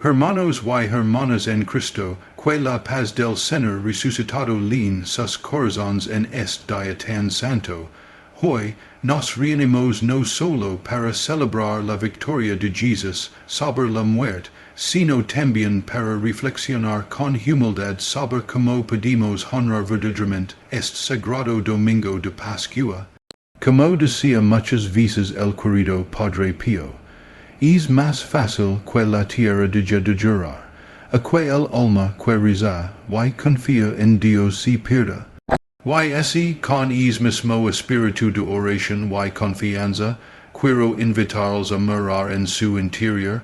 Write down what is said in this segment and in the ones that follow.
Hermanos y hermanas en Cristo, que la paz del Señor resucitado lin sus corazones en este día tan santo. Hoy nos reunimos no solo para celebrar la victoria de Jesús sobre la muerte, sino también para reflexionar con humildad sobre cómo podemos honrar verdaderamente este sagrado domingo de Pascua. Como decía muchas veces el querido Padre Pío, es más fácil que la tierra de jurar, a que el alma que reza y confía en Dios se pierda. Y así, con es mismo espíritu de oración y confianza, quiero invitarlos a mirar en su interior,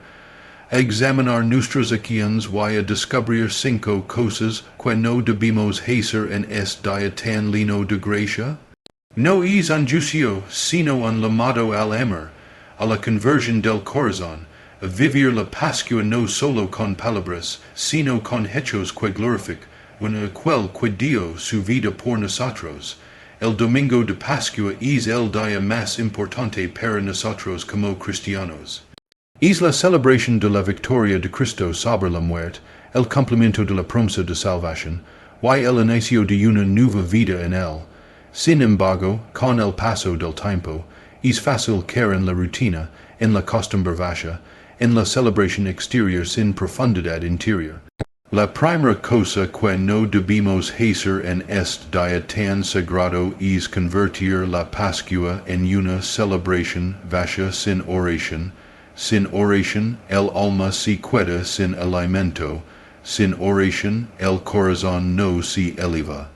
a examinar nuestras acciones y a descubrir 5 cosas que no debemos hacer en este día tan lleno de gracia. No es un juicio, sino un llamado al amor, a la conversión del corazón, a vivir la Pascua no solo con palabras, sino con hechos que glorifican, en aquel que dio su vida por nosotros. El domingo de Pascua es el día más importante para nosotros como cristianos. Es la celebración de la victoria de Cristo sobre la muerte, el cumplimiento de la promesa de salvación, y el inicio de una nueva vida en él. Sin embargo, con el paso del tiempo, es fácil caer en la rutina, en la costumbre vacia, en la celebración exterior sin profundidad interior. La primera cosa que no debemos hacer en este día tan sagrado es convertir la Pascua en una celebración vacia sin oración. Sin oración, el alma se queda sin alimento. Sin oración, el corazón no se eleva.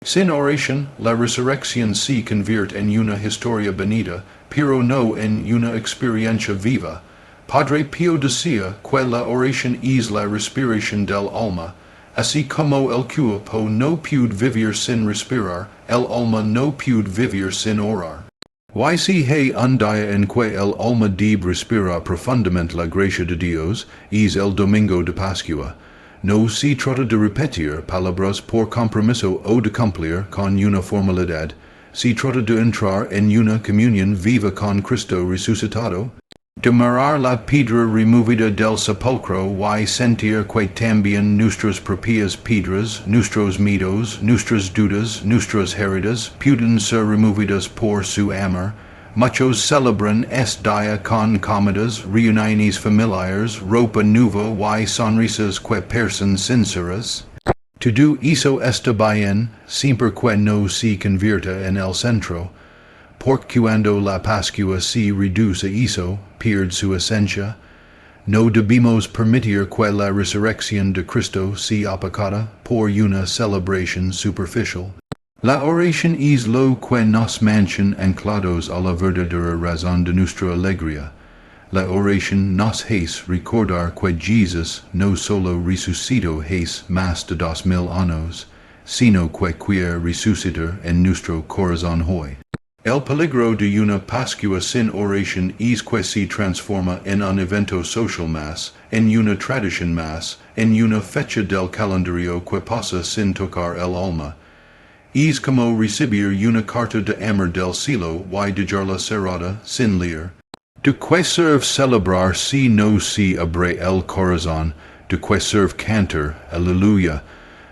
Sin oración, la resurrección se convierte en una historia bonita, pero no en una experiencia viva. Padre Pío decía que la oración es la respiración del alma, así como el cuerpo no puede vivir sin respirar, el alma no puede vivir sin orar. Y si hay un día en que el alma debe respirar profundamente la gracia de Dios, es el domingo de Pascua. No se trata de repetir palabras por compromiso o de cumplir con una formalidad. Se trata de entrar en una comunión viva con Cristo resucitado, de mirar la piedra removida del sepulcro y sentir que también nuestras propias piedras, nuestros miedos, nuestras dudas, nuestras heridas, pueden ser removidas por su amor. Muchos celebran este día con comidas, reuniones familiares, ropa nueva y sonrisas que parecen sinceras. Todo eso está bien, siempre que no se convierta en el centro, porque cuando la Pascua se reduce a eso, pierde su esencia. No debemos permitir que la resurrección de Cristo sea opacada por una celebración superficial. La oración es lo que nos mantiene anclados a la verdadera razón de nuestra alegría. La oración nos hace recordar que Jesús no solo resucitó hace más de 2000 años, sino que quiere resucitar en nuestro corazón hoy. El peligro de una Pascua sin oración es que se transforma en un evento social más, en una tradición más, en una fecha del calendario que pasa sin tocar el alma. Es como recibir una carta de amor del cielo y dejarla cerrada sin leer. ¿De qué sirve celebrar si no se abre el corazón? ¿De qué sirve cantar, aleluya,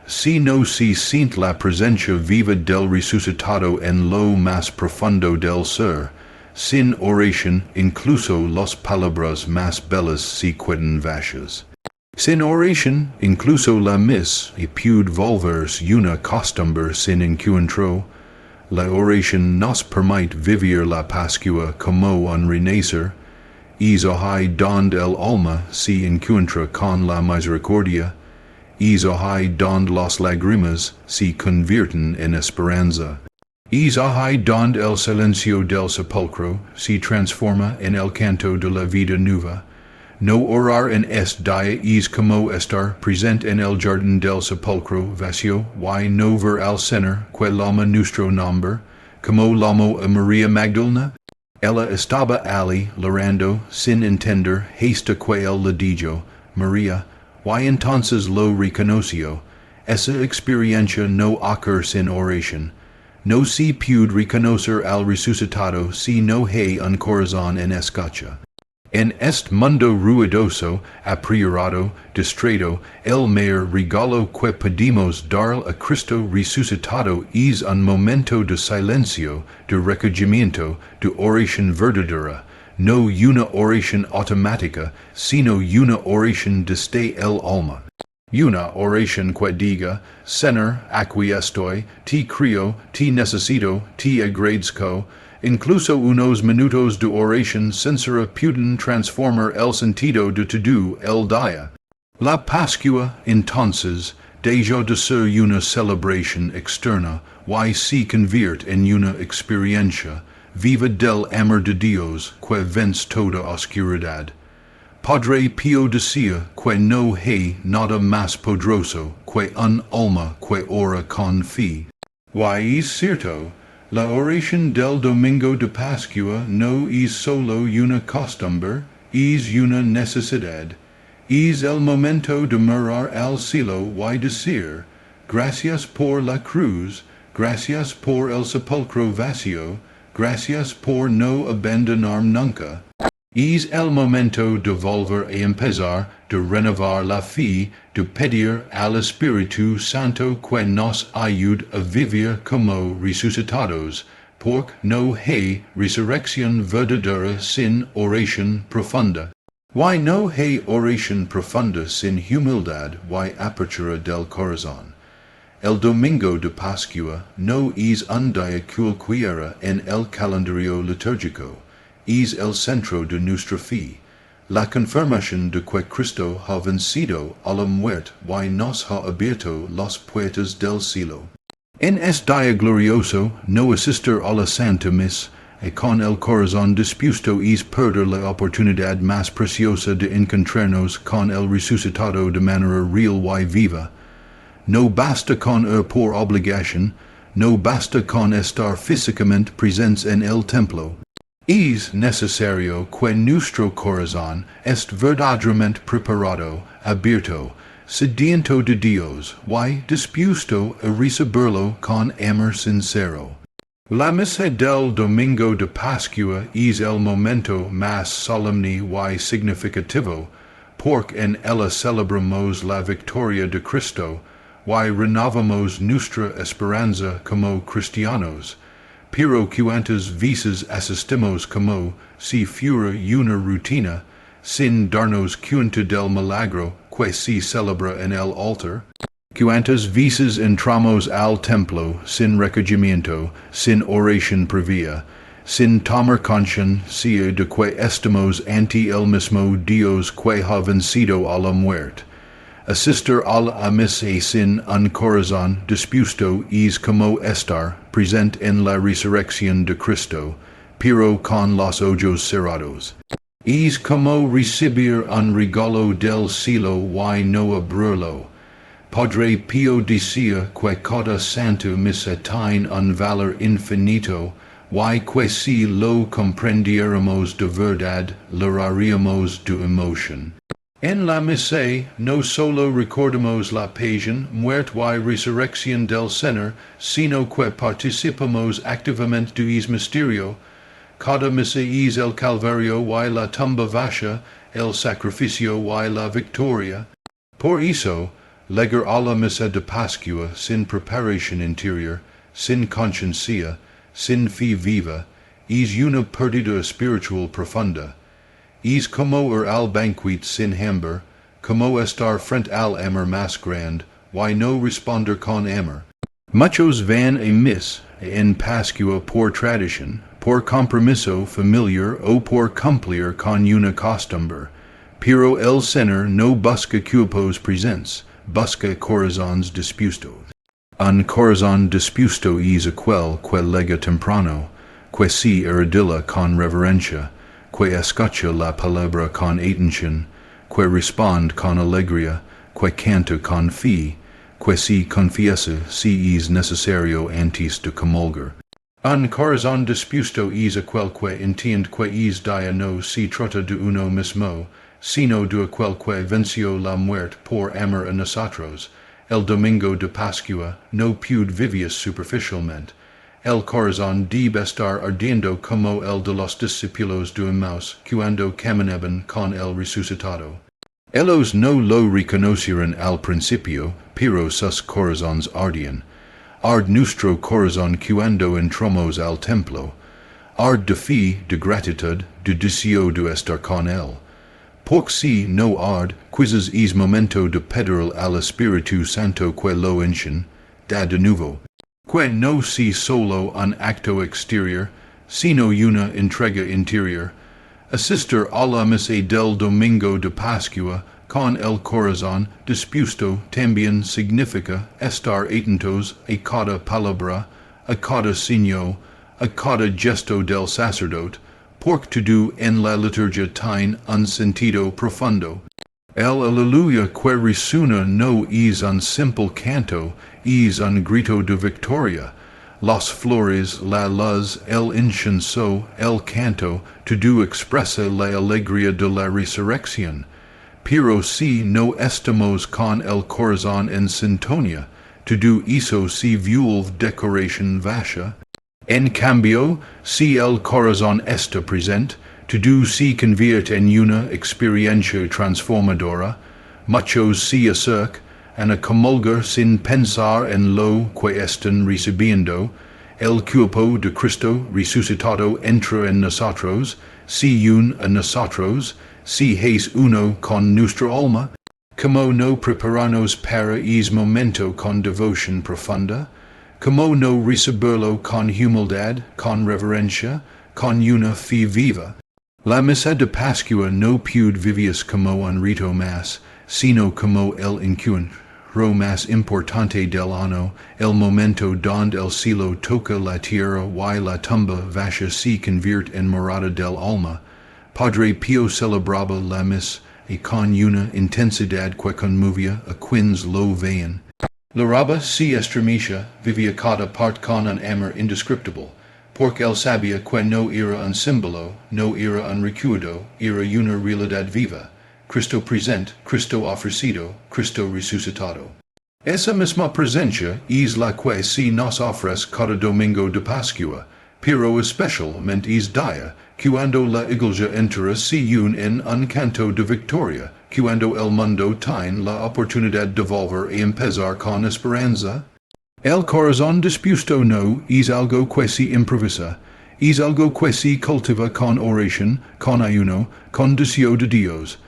si no se siente la presencia viva del resucitado en lo más profundo del ser? Sin oración, incluso las palabras más bellas se quedan vacías. Sin oración, incluso la misa puede volverse una costumbre sin encuentro. La oración nos permite vivir la Pascua como un renacer. Es ahí donde el alma se encuentra con la misericordia. Es ahí donde las lágrimas se convierten en esperanza. Es ahí donde el silencio del sepulcro se transforma en el canto de la vida nueva. No orar en este día es como estar presente en el jardín del sepulcro vacío y no ver al Señor que llama nuestro nombre, como llamó a María Magdalena. Ella estaba allí llorando sin entender hasta que él le dijo, María, y entonces lo reconoció. Esa experiencia no ocurre sin oración. No se puede reconocer al resucitado si no hay un corazón en escucha. En est mundo ruidoso, apriorado, distraído, el mayor regalo que pedimos dar a Cristo resucitado es un momento de silencio, de recogimiento, de oración verdadera, no una oración automática, sino una oración desde el alma. Una oración que diga, Señor, aquí estoy, te creo, te necesito, te agradezco. Incluso unos minutos de oración sincera pueden transformar el sentido de todo el día. La Pascua, entonces, deja de ser una celebración externa, y se convierte en una experiencia viva del amor de Dios que vence toda oscuridad. Padre Pío decía que no hay nada más poderoso que un alma que ora con fe. Y es cierto, la oración del domingo de Pascua no es solo una costumbre, es una necesidad. Es el momento de mirar al cielo y decir, gracias por la cruz, gracias por el sepulcro vacío, gracias por no abandonar nunca. Es el momento de volver a empezar, de renovar la fe, de pedir al Espíritu Santo que nos ayude a vivir como resucitados, porque no hay resurrección verdadera sin oración profunda. Y no hay oración profunda sin humildad y apertura del corazón. El domingo de Pascua no es un día cualquiera en el calendario litúrgico. Es el centro de nuestra fe, la confirmación de que Cristo ha vencido a la muerte y nos ha abierto las puertas del cielo. En este día glorioso, no asistir a la Santa Misa con el corazón dispuesto es perder la oportunidad más preciosa de encontrarnos con el resucitado de manera real y viva. No basta con ir por obligación, no basta con estar físicamente presentes en el templo. Es necesario que nuestro corazón esté verdaderamente preparado, abierto, sediento de Dios, y dispuesto a recibirlo con amor sincero. La misa del domingo de Pascua es el momento más solemne y significativo, porque en ella celebramos la victoria de Cristo, y renovamos nuestra esperanza como cristianos. Pero cuantas veces asistimos como si fuera una rutina, sin darnos cuenta del milagro que se celebra en el altar. Cuantas veces entramos al templo sin recogimiento, sin oración previa, sin tomar conciencia de que estamos ante el mismo Dios que ha vencido a la muerte. Asistir a la misa sin un corazón dispuesto es como estar presente en la resurrección de Cristo, pero con los ojos cerrados. Es como recibir un regalo del cielo y no abrirlo. Padre Pío decía que cada santa misa tiene un valor infinito, y que si lo comprendiéramos de verdad, lo haríamos de emoción. En la misa no solo recordamos la pasión, muerte y resurrección del Señor, sino que participamos activamente de ese misterio. Cada misa es el Calvario y la tumba vacía, el sacrificio y la victoria. Por eso, llegar a la misa de Pascua sin preparación interior, sin conciencia, sin fe viva, es una pérdida espiritual profunda. Es como ir al banquete sin hambre, como estar frente al amor más grande, y no responder con amor. Muchos van a misa en Pascua por tradición, por compromiso familiar o por cumplir con una costumbre, pero el Señor no busca cuerpos presentes, busca corazones dispuestos. Un corazón dispuesto es aquel que llega temprano, que se arrodilla con reverencia, que escucha la palabra con atención, que responde con alegría, que canta con fe, que se confiesa si es necesario antes de comulgar. Un corazón dispuesto es aquel que entiende que es día no se trata de uno mismo, sino de aquel que venció la muerte por amor a nosotros. El domingo de Pascua no puede vivir superficialmente. el corazón debe estar ardiendo como el de los discípulos de Emmaus, cuando caminaban con el resucitado. Ellos no lo reconocieron al principio, pero sus corazones ardían. Ard nuestro corazón cuando entramos al templo. Ard de fe, de gratitud, de deseo de estar con él. Porque si no ard, quizás es momento de pedir al Espíritu Santo que lo enchen, da de nuevo. Que no si solo un acto exterior, sino una entrega interior. Asistir a la misa del domingo de Pascua con el corazón dispuesto también significa estar atentos a cada palabra, a cada signo, a cada gesto del sacerdote, porque todo en la liturgia tiene un sentido profundo. El aleluya que resuena no es un simple canto, es un grito de victoria. Las flores, la luz, el incienso, el canto, todo expresa la alegría de la resurrección. Pero si no estamos con el corazón en sintonía, todo eso se vuelve decoración vacía. En cambio, si el corazón está presente, todo se convierte en una experiencia transformadora. Muchos se acercan a comulgar sin pensar en lo que están recibiendo. El cuerpo de Cristo resucitado entra en nosotros, se une a nosotros, se es uno con nuestra alma. Como no prepararnos para ese momento con devoción profunda? Como no recibirlo con humildad, con reverencia, con una fe viva? La misa de Pascua no puede vivirse como un rito más, sino como el encuentro más importante del año, el momento donde el cielo toca la tierra y la tumba vacía se convierte en morada del alma. Padre Pío celebraba la misa con una intensidad que conmovía a quienes lo veían. La raba se estremecía, vivía cada parte con un amor indescriptible, porque él sabía que no era un símbolo, no era un recuerdo, era una realidad viva. Cristo presente, Cristo ofrecido, Cristo resucitado. Esa misma presencia es la que se nos ofrece cada domingo de Pascua, pero especialmente es día, cuando la iglesia entera se une en un canto de victoria, cuando el mundo tiene la oportunidad de volver a empezar con esperanza. El corazón dispuesto no es algo que se improvisa, es algo que se cultiva con oración, con ayuno, con deseo de Dios.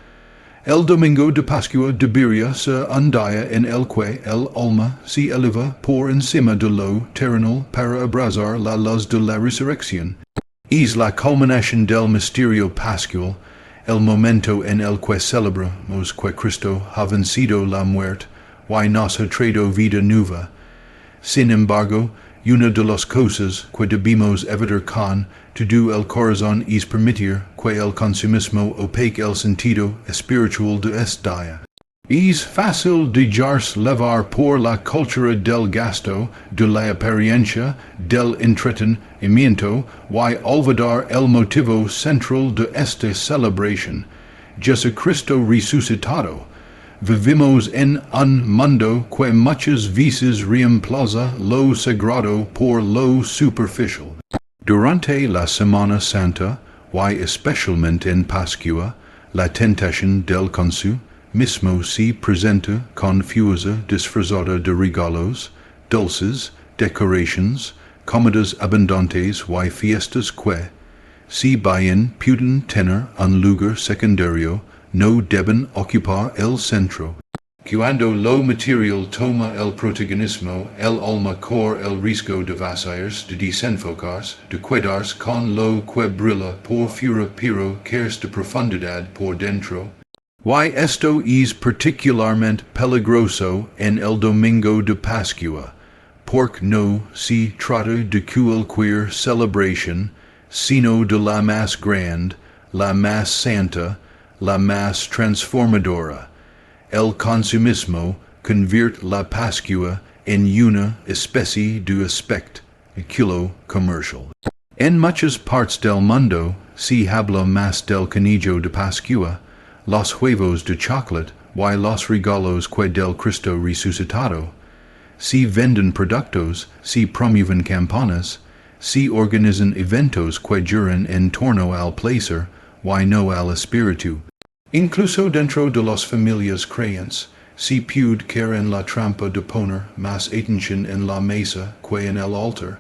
El domingo de Pascua debería ser un día en el que el alma se eleva por encima de lo terrenal para abrazar la luz de la resurrección. Es la culminación del misterio pascual, el momento en el que celebramos que Cristo ha vencido la muerte y nos ha traído vida nueva. Sin embargo, una de las cosas que debemos evitar con todo el corazón es permitir que el consumismo opaque el sentido espiritual de este día. Es fácil dejarse llevar por la cultura del gasto, de la apariencia, del entretenimiento, y olvidar el motivo central de esta celebración, Jesucristo resucitado. Vivimos en un mundo que muchas veces reemplaza lo sagrado por lo superficial. Durante la Semana Santa, y especialmente en Pascua, la tentación del consumismo se presenta confusa, disfrazada de regalos, dulces, decorations, comidas abundantes y fiestas que, si bien pueden tener un lugar secundario, no deben ocupar el centro. Cuando lo material toma el protagonismo, el alma corre el riesgo de vacillar, de desenfocarse, de quedarse con lo que brilla por fuera pero carece de profundidad por dentro. Y esto es particularmente peligroso en el domingo de Pascua, porque no se trata de cualquier celebración, sino de la más grande, la más santa, la más transformadora. El consumismo convierte la Pascua en una especie de espectáculo comercial. En muchas partes del mundo se habla más del canillo de Pascua, los huevos de chocolate y los regalos que del Cristo resucitado. si venden productos, si promueven campanas, si organizan eventos que duran en torno al placer, y no al espíritu. Incluso dentro de las familias creyentes, si puede caer en la trampa de poner más atención en la mesa que en el altar,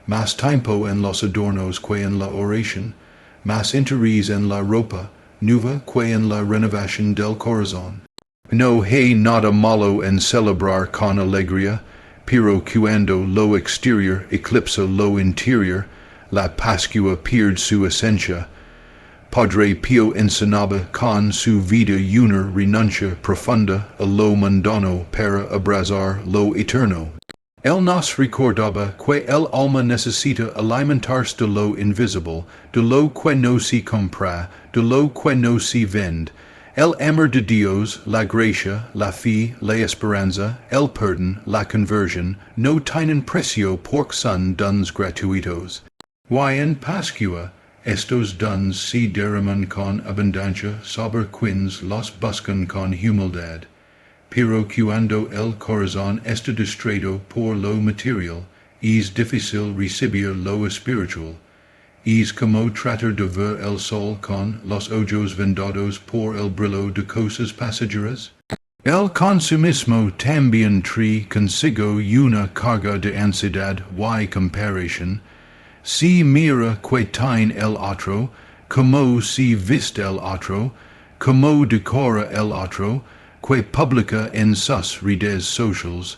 más tiempo en los adornos que en la oración, más interés en la ropa nueva que en la renovación del corazón. No hay nada malo en celebrar con alegría, pero cuando lo exterior eclipsa lo interior, la Pascua pierde su esencia. Padre Pío enseñaba con su vida una renuncia profunda a lo mundano para abrazar lo eterno. Él nos recordaba que el alma necesita alimentarse de lo invisible, de lo que no se compra, de lo que no se vende. El amor de Dios, la gracia, la fe, la esperanza, el perdón, la conversión, no tienen precio porque son dones gratuitos. Y en Pascua, estos dones se derraman con abundancia sobre quienes los buscan con humildad. Pero cuando el corazón está distraído por lo material, es difícil recibir lo espiritual. Es como tratar de ver el sol con los ojos vendados por el brillo de cosas pasajeras. El consumismo también trae consigo una carga de ansiedad y comparación. Si mira que tiene el otro, como si viste el otro, como decora el otro, que publica en sus redes sociales,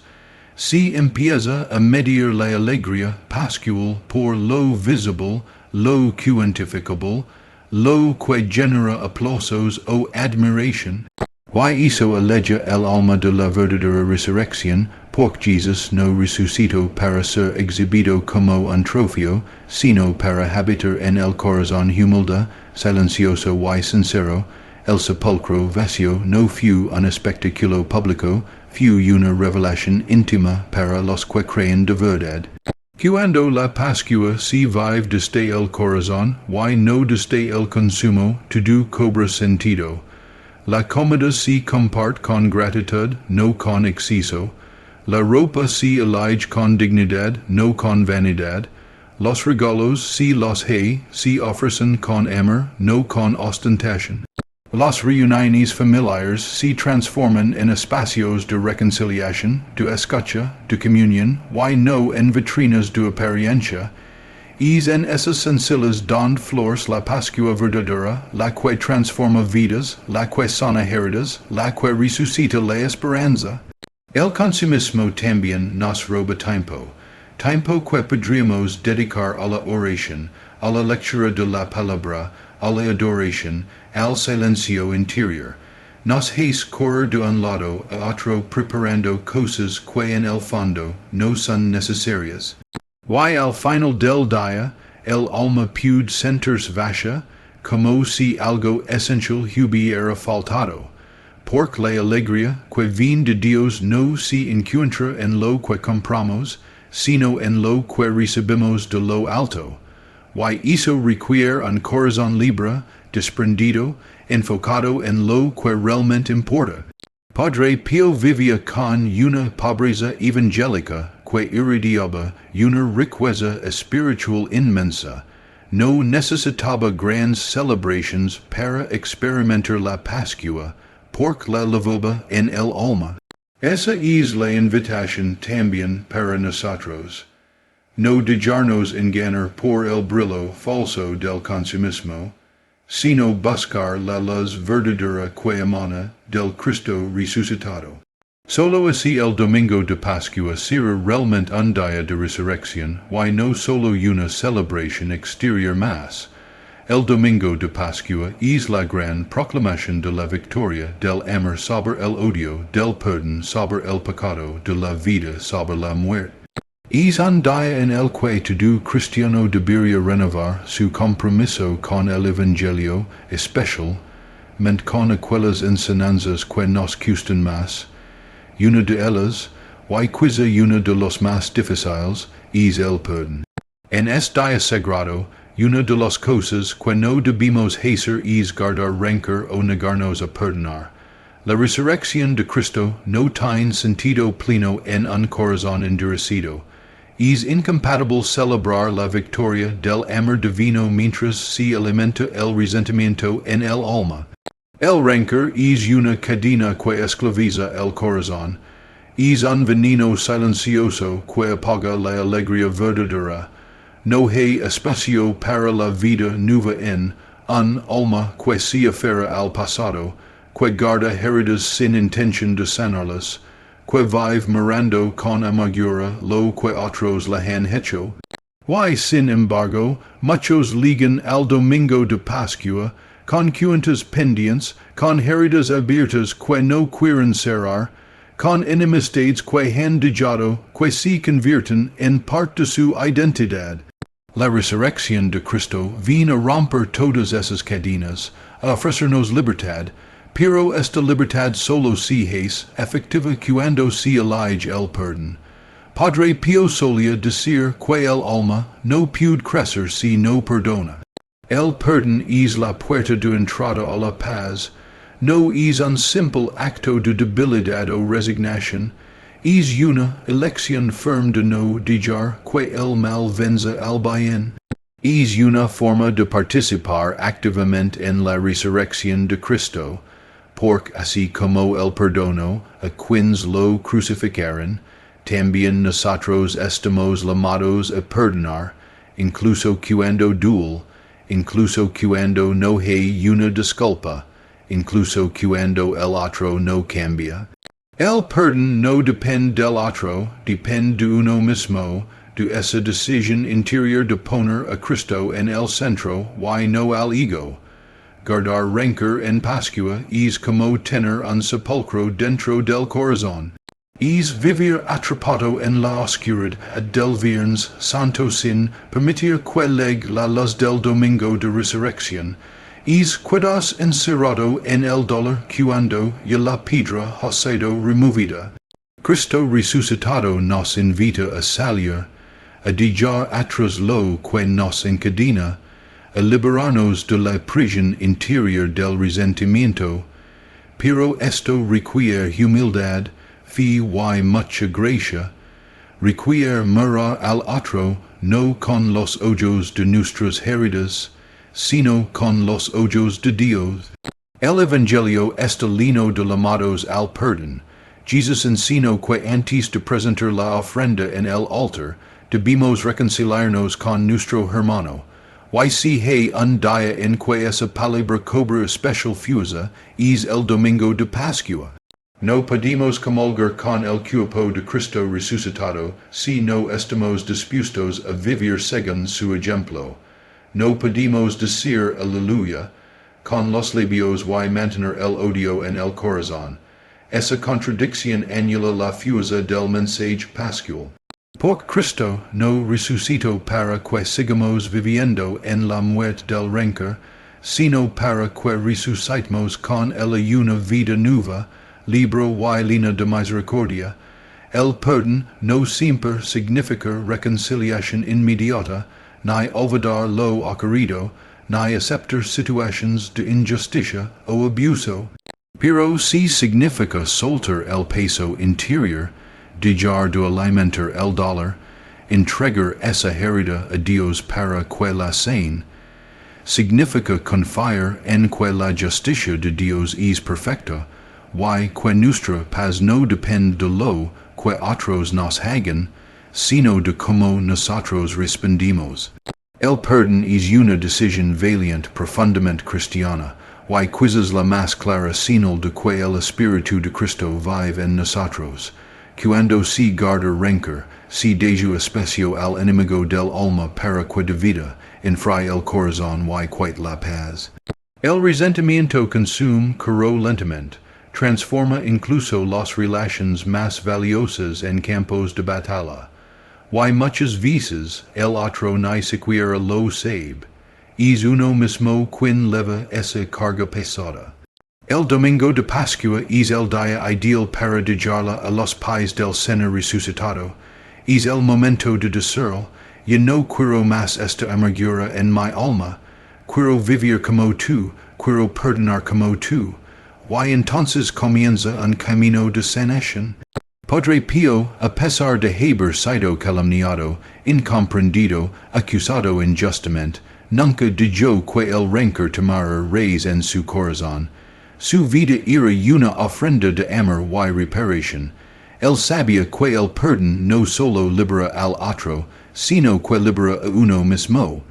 si empieza a medir la alegría pascual por lo visible, lo cuantificable, lo que genera aplausos o admiración. Y eso aleja el alma de la verdadera resurrección, porque Jesús no resucitó para ser exhibido como un trofeo, sino para habitar en el corazón humilde, silencioso y sincero. El sepulcro vacío no fue un espectáculo público, fue una revelación íntima para los que creen de verdad. Cuando la Pascua se vive desde el corazón, y no desde el consumo, todo cobra sentido. La comida se comparte con gratitud, no con exceso. La ropa se elige con dignidad, no con vanidad. Los regalos, si los hay, se ofrecen con amor, no con ostentación. Las reuniones familiares se transforman en espacios de reconciliación, de escucha, de comunión, y no en vitrinas de apariencia. Es en esas sencillas donde flores la Pascua verdadera, la que transforma vidas, la que sana heridas, la que resucita la esperanza. El consumismo también nos roba tiempo que podríamos dedicar a la oración, a la lectura de la palabra, a la adoración, al silencio interior. Nos hace correr de un lado a otro preparando cosas que en el fondo no son necesarias. Y al final del día, el alma puede sentirse vacía, como si algo esencial hubiera faltado. Porque la alegría que viene de Dios no se encuentra en lo que compramos, sino en lo que recibimos de lo alto. Y eso requiere un corazón libre, desprendido, enfocado en lo que realmente importa. Padre Pío vivía con una pobreza evangélica que irradiaba una riqueza espiritual inmensa. No necesitaba grandes celebrations para experimentar la Pascua, porque la llevaba en el alma. Esa es la invitación también para nosotros. No dejarnos engañar por el brillo falso del consumismo, sino buscar la luz verdadera que emana del Cristo resucitado. Solo así el domingo de Pascua será realmente un día de resurrección, y no solo una celebración exterior más. El domingo de Pascua es la gran proclamación de la victoria del amor sobre el odio, del perdón sobre el pecado, de la vida sobre la muerte. Es un día en el que todo cristiano debería renovar su compromiso con el Evangelio, especialmente con aquellas enseñanzas que nos gustan más. Una de ellas, y quizá una de las más difíciles, es el perdón. En este día sagrado, una de las cosas que no debemos hacer es guardar rencor o negarnos a perdonar. La resurrección de Cristo no tiene sentido pleno en un corazón endurecido. Es incompatible celebrar la victoria del amor divino mientras se alimenta el resentimiento en el alma. El rencor es una cadena que esclaviza el corazón. Es un veneno silencioso que apaga la alegría verdadera. No hay espacio para la vida nueva en un alma que se aferra al pasado, que guarda heridas sin intención de sanarlas, que vive mirando con amargura lo que otros le han hecho. Why, sin embargo, muchos ligan al domingo de Pascua, con cuentas pendientes, con heridas abiertas que no quieren cerrar, con enemistades que han dejado que se convierten en parte de su identidad. La resurrección de Cristo vino a romper todas esas cadenas, a ofrecernos libertad, pero esta libertad solo se es efectiva cuando se elige el perdón. Padre Pío solía decir que el alma no puede crecer si no perdona. El perdón es la puerta de entrada a la paz, no es un simple acto de debilidad o resignación, es una elección firme de no dejar que el mal venza al bien. Es una forma de participar activamente en la resurrección de Cristo, porque así como el perdono a quienes lo crucificaron, también nosotros estamos llamados a perdonar, incluso cuando duele, incluso cuando no hay una disculpa, incluso cuando el otro no cambia. El perdón no depende del otro, depende de uno mismo, de esa decisión interior de poner a Cristo en el centro, y no al ego. Guardar rencor en Pascua es como tener un sepulcro dentro del corazón. Es vivir atrapado en la oscuridad del Viernes Santo sin permitir que llegue la luz del Domingo de Resurrección. Es quedarse encerrado en el dolor cuando ya la piedra ha sido removida. Cristo resucitado nos invita a salir, a dejar atrás lo que nos encadena, a liberarnos de la prisión interior del resentimiento, pero esto requiere humildad, fe y mucha gracia, requiere mirar al otro no con los ojos de nuestras heridas, sino con los ojos de Dios. El Evangelio está lleno de llamados al perdón. Jesús enseñó que antes de presentar la ofrenda en el altar, debemos reconciliarnos con nuestro hermano. Y si hay un día en que esa palabra cobra especial fuerza, es el domingo de Pascua. No podemos comulgar con el cuerpo de Cristo resucitado si no estamos dispuestos a vivir según su ejemplo. No podemos decir aleluya con los labios y mantener el odio en el corazón. Esa contradicción anula la fuerza del mensaje pascual. Porque Cristo no resucitó para que sigamos viviendo en la muerte del rencor, sino para que resucitemos con él una vida nueva, libre y llena de misericordia. El perdón no siempre significa reconciliación inmediata, ni olvidar lo ocurrido, ni aceptar situaciones de injusticia o abuso. Pero sí significa soltar el peso interior, dejar de alimentar el dolor, entregar esa herida a Dios para que la sane. Significa confiar en que la justicia de Dios es perfecta, y que nuestra paz no depende de lo que otros nos hagan, sino de cómo nosotros respondimos. El perdón es una decisión valiente profundamente cristiana, y quizás la más clara señal de que el Espíritu de Cristo vive en nosotros. Cuando se guarda rencor, se deja espacio al enemigo del alma para que divida, enfríe el corazón y quite la paz. El resentimiento consume corro lentamente, transforma incluso las relaciones más valiosas en campos de batalla. Y muchas veces el otro ni siquiera lo sabe. Es uno mismo quien leva esa carga pesada. El domingo de Pascua es el día ideal para dejarla a los pies del Señor resucitado. Es el momento de decir, yo no quiero más esta amargura en mi alma, quiero vivir como tú, quiero perdonar como tú. why entonces comienza un camino de sanación? Padre Pío, a pesar de haber sido calumniado, incomprendido, acusado injustamente, nunca dejó que el rencor tomara raíz en su corazón. Su vida era una ofrenda de amor y reparación. Él sabía que el perdón no solo libera al otro, sino que libera a uno mismo.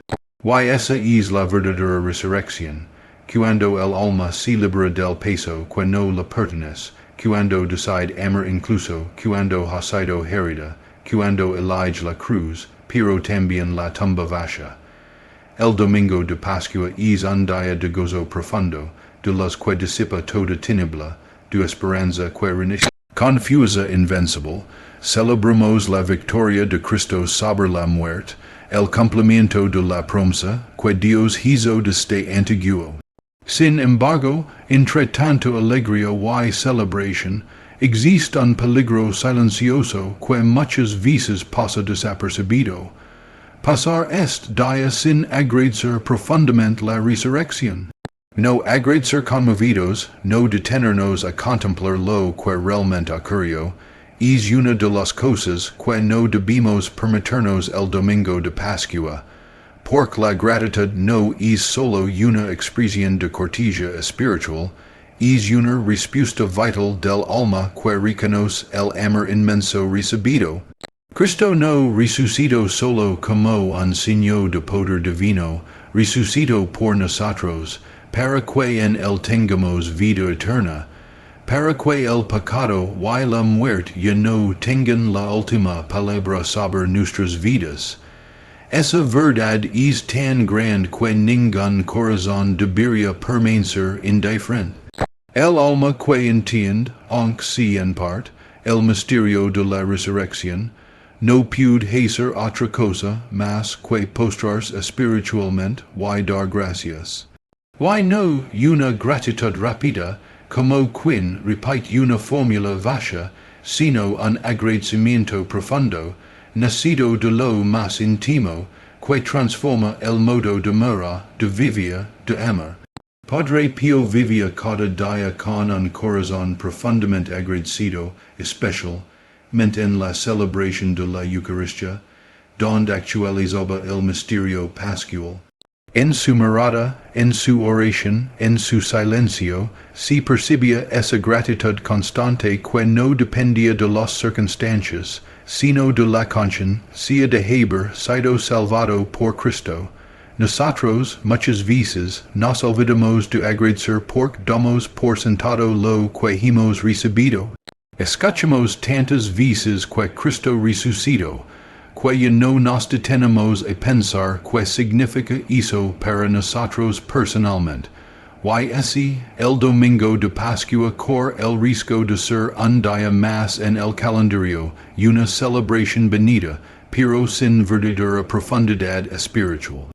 Y esa es la verdadera resurrección. Cuando el alma se libera del peso que no le pertenece, cuando decide amar incluso, cuando ha sido herida, cuando elige la cruz, pero también la tumba vacía. El domingo de Pascua es un día de gozo profundo, de los que disipa toda tiniebla, de esperanza que reinicia. Confusa invencible, celebramos la victoria de Cristo sobre la muerte, el cumplimiento de la promesa que Dios hizo desde antiguo. Sin embargo, entre tanto alegría y celebración, existe un peligro silencioso que muchas veces pasa desapercibido. Pasar este día sin agradecer profundamente la resurrección. No agradecer conmovidos, no detenernos a contemplar lo que realmente ocurrió, es una de las cosas que no debemos permitirnos el domingo de Pascua. Porque la gratitud no es solo una expresión de cortesía espiritual, es una respuesta vital del alma que reconoce el amor inmenso recibido. Cristo no resucitó solo como un signo de poder divino, resucitó por nosotros, para que en él tengamos vida eterna, para que el pecado y la muerte ya no tengan la última palabra sobre nuestras vidas. Esa verdad es tan grande que ningún corazón debería permanecer indiferente. El alma que entiende, aunque sea en parte, el misterio de la resurrección, no puede hacer otra cosa más que postrarse espiritualmente y dar gracias. Y no una gratitud rápida, como quien repite una fórmula vacía, sino un agradecimiento profundo, nacido de lo más íntimo, que transforma el modo de morar, de vivir, de amar. Padre Pío vivía cada día con un corazón profundamente agradecido, especialmente en la celebración de la Eucaristía, donde actualizaba el misterio pascual. En su mirada, en su oración, en su silencio, se percibía esa gratitud constante que no dependía de las circunstancias, sino de la conciencia de haber sido salvado por Cristo. Nosotros, muchas veces, nos olvidamos de agradecer porque damos por sentado lo que hemos recibido. Escuchamos tantas veces que Cristo resucitó, que ya no nos detenemos a pensar qué significa eso para nosotros personalmente. Y así, el domingo de Pascua corre el riesgo de ser un día más en el calendario, una celebración bonita, pero sin verdadera profundidad espiritual.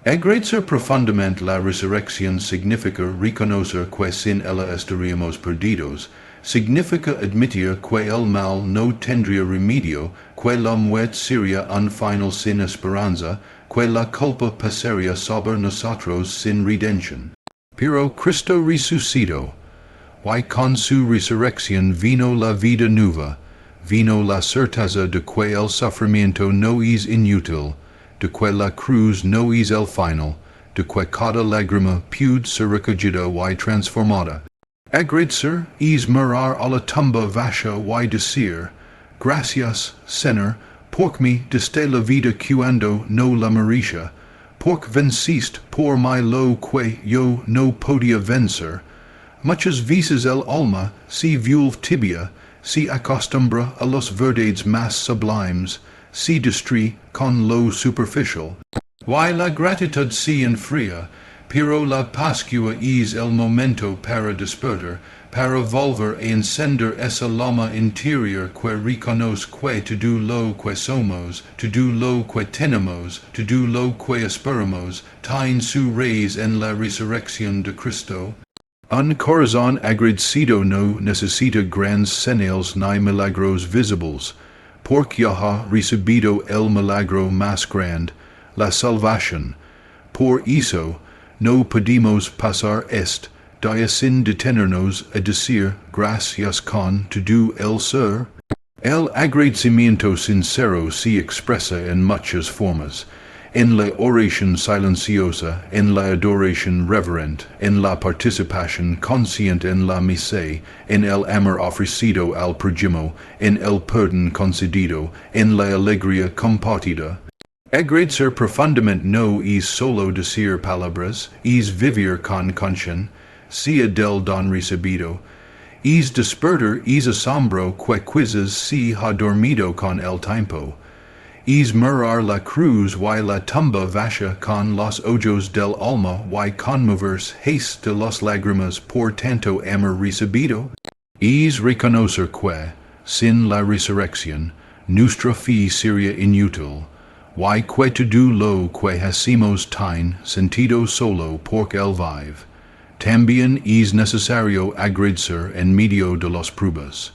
Agradecer profundamente la resurrección significa reconocer que sin ella estaríamos perdidos, significa admitir que el mal no tendría remedio, que la muerte sería un final sin esperanza, que la culpa pasaría sobre nosotros sin redención. Pero Cristo resucitó, y con su resurrección vino la vida nueva, vino la certeza de que el sufrimiento no es inútil, de que la cruz no es el final, de que cada lágrima puede ser recogida y transformada. Agradecer es mirar a la tumba vacía y decir, gracias, Señor, porque me diste la vida cuando no la merecía, porque venciste por mí lo que yo no podía vencer. Muchas veces el alma se vuelve tibia, se acostumbra a los verdades más sublimes, se distrae con lo superficial. Y la gratitud se enfría, pero la Pascua es el momento para despertar, para volver a encender esa llama interior que reconoce que todo lo que somos, todo lo que tenemos, todo lo que esperamos, tiene su raíz en la resurrección de Cristo. Un corazón agradecido no necesita grandes señales ni milagros visibles, porque ya ha recibido el milagro más grande, la salvación. Por eso, no podemos pasar este dia sin detenernos a decir gracias con todo el ser. El agradecimiento sincero se expresa en muchas formas, en la oración silenciosa, en la adoración reverente, en la participación consciente en la misa, en el amor ofrecido al prójimo, en el perdón concedido, en la alegría compartida. Agradecer profundamente no es solo decir palabras, es vivir con consciência, sea del don recibido, es despertar es asombro que quizás se ha dormido con el tiempo, es mirar la cruz y la tumba vacía con los ojos del alma y conmoverse de las lágrimas por tanto amor recibido, es reconocer que, sin la resurrección, nuestra fe sería inútil, y que todo lo que hacemos tiene sentido solo porque él vive. También es necesario agradecer en medio de las pruebas,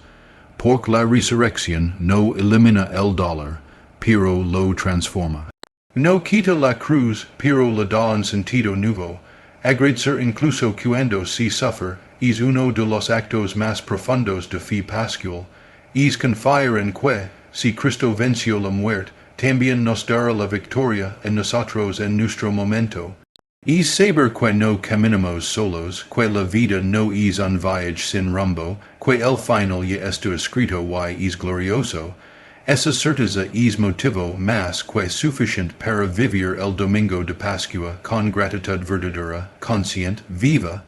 porque la resurrección no elimina el dolor, pero lo transforma. No quita la cruz, pero le da un sentido nuevo. Agradecer incluso cuando se sufre es uno de los actos más profundos de fe pascual. Es confiar en que, si Cristo venció la muerte, también nos dará la victoria en nosotros en nuestro momento. Es saber que no caminamos solos, que la vida no es un viaje sin rumbo, que el final ya está escrito y es glorioso. Esa certeza es motivo más que suficiente para vivir el domingo de Pascua con gratitud verdadera, consciente, viva.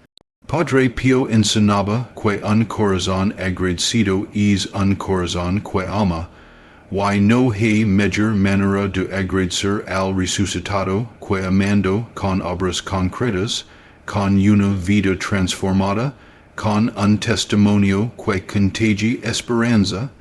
Padre Pío enseñaba que un corazón agradecido es un corazón que ama. Y no hay mejor manera de agradecer al resucitado que amando con obras concretas, con una vida transformada, con un testimonio que contagie esperanza.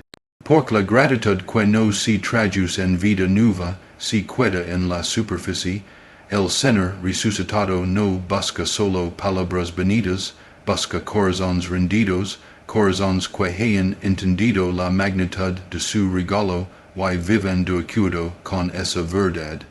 Porque la gratitud que no se traduce en vida nueva se queda en la superficie. El Señor resucitado no busca solo palabras bonitas, busca corazones rendidos, corazones que hayan entendido la magnitud de su regalo y viven de acuerdo con esa verdad.